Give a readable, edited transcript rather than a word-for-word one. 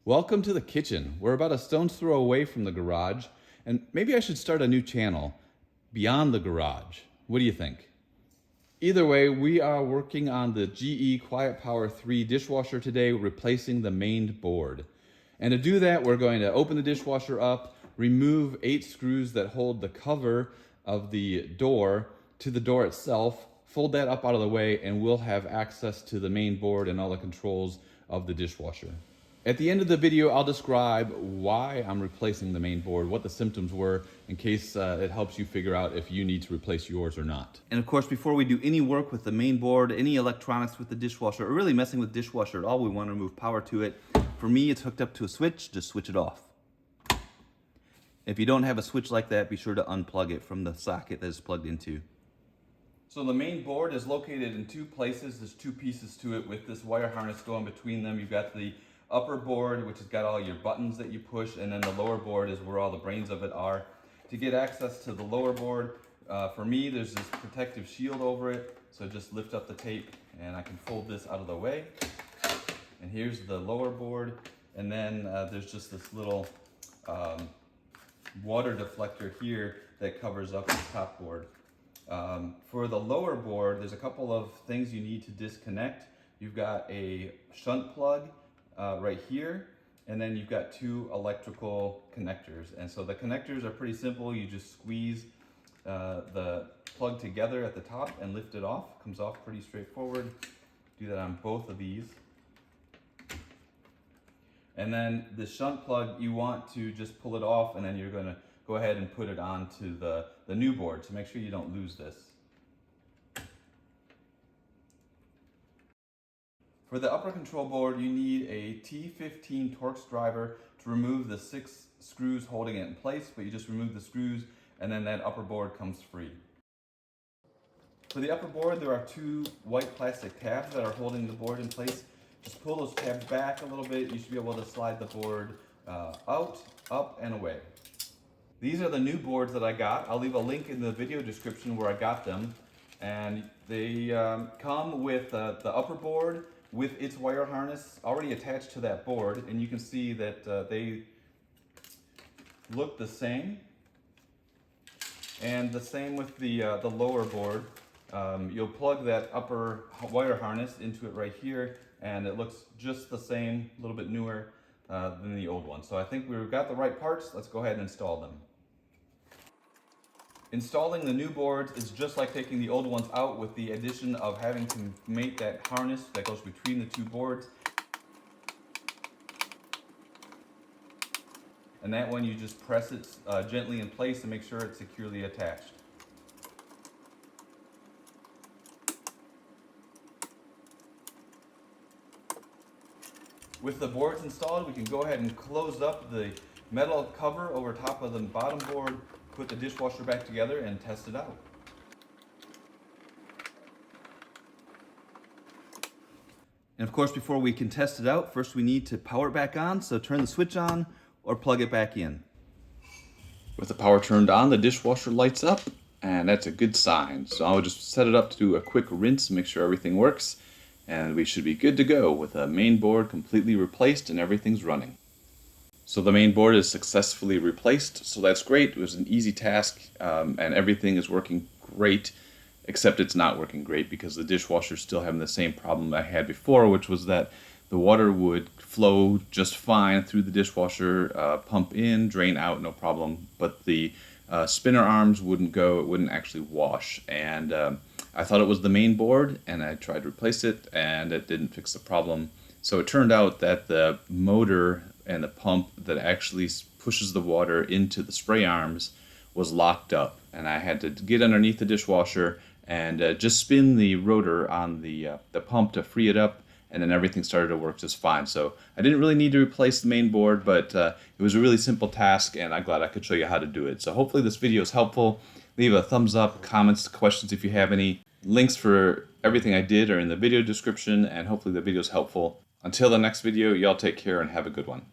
Welcome to the kitchen. We're about a stone's throw away from the garage, and maybe I should start a new channel, Beyond the Garage. What do you think? Either way, we are working on the GE QuietPower 3 dishwasher today, replacing the main board. And to do that, we're going to open the dishwasher up, remove 8 screws that hold the cover of the door to the door itself, fold that up out of the way, and we'll have access to the main board and all the controls of the dishwasher. At the end of the video, I'll describe why I'm replacing the main board, what the symptoms were, in case it helps you figure out if you need to replace yours or not. And of course, before we do any work with the main board, any electronics with the dishwasher, or really messing with the dishwasher at all, we want to remove power to it. For me, it's hooked up to a switch, just switch it off. If you don't have a switch like that, be sure to unplug it from the socket that it's plugged into. So the main board is located in 2 places. There's 2 pieces to it with this wire harness going between them. You've got the upper board, which has got all your buttons that you push, and then the lower board is where all the brains of it are. To get access to the lower board, for me, there's this protective shield over it, so just lift up the tape and I can fold this out of the way. And here's the lower board, and then there's just this little water deflector here that covers up the top board. For the lower board, there's a couple of things you need to disconnect. You've got a shunt plug right here, and then you've got 2 electrical connectors. And so the connectors are pretty simple. You just squeeze the plug together at the top and lift it off. Comes off pretty straightforward. Do that on both of these. And then the shunt plug, you want to just pull it off, and then you're going to go ahead and put it onto the new board. So make sure you don't lose this. For the upper control board, you need a T15 Torx driver to remove the 6 screws holding it in place, but you just remove the screws and then that upper board comes free. For the upper board, there are 2 white plastic tabs that are holding the board in place. Just pull those tabs back a little bit. You should be able to slide the board out, up, and away. These are the new boards that I got. I'll leave a link in the video description where I got them. And they come with the upper board with its wire harness already attached to that board, and you can see that they look the same. And the same with the lower board. You'll plug that upper wire harness into it right here, and it looks just the same, a little bit newer than the old one. So I think we've got the right parts. Let's go ahead and install them. Installing the new boards is just like taking the old ones out, with the addition of having to mate that harness that goes between the 2 boards. And that one, you just press it gently in place and make sure it's securely attached. With the boards installed, we can go ahead and close up the metal cover over top of the bottom board, put the dishwasher back together, and test it out. And of course, before we can test it out, first we need to power it back on, so turn the switch on or plug it back in. With the power turned on, the dishwasher lights up, and that's a good sign. So I'll just set it up to do a quick rinse, make sure everything works, and we should be good to go with the main board completely replaced and everything's running. So the main board is successfully replaced, so that's great. It was an easy task, and everything is working great, except it's not working great because the dishwasher is still having the same problem I had before, which was that the water would flow just fine through the dishwasher, pump in, drain out, no problem, but the spinner arms wouldn't go, it wouldn't actually wash. And I thought it was the main board, and I tried to replace it, and it didn't fix the problem. So it turned out that the motor and the pump that actually pushes the water into the spray arms was locked up, and I had to get underneath the dishwasher and just spin the rotor on the pump to free it up, and then everything started to work just fine. So I didn't really need to replace the main board, but it was a really simple task, and I'm glad I could show you how to do it. So hopefully this video is helpful. Leave a thumbs up, comments, questions if you have any. Links for everything I did are in the video description, and hopefully the video is helpful. Until the next video, y'all take care and have a good one.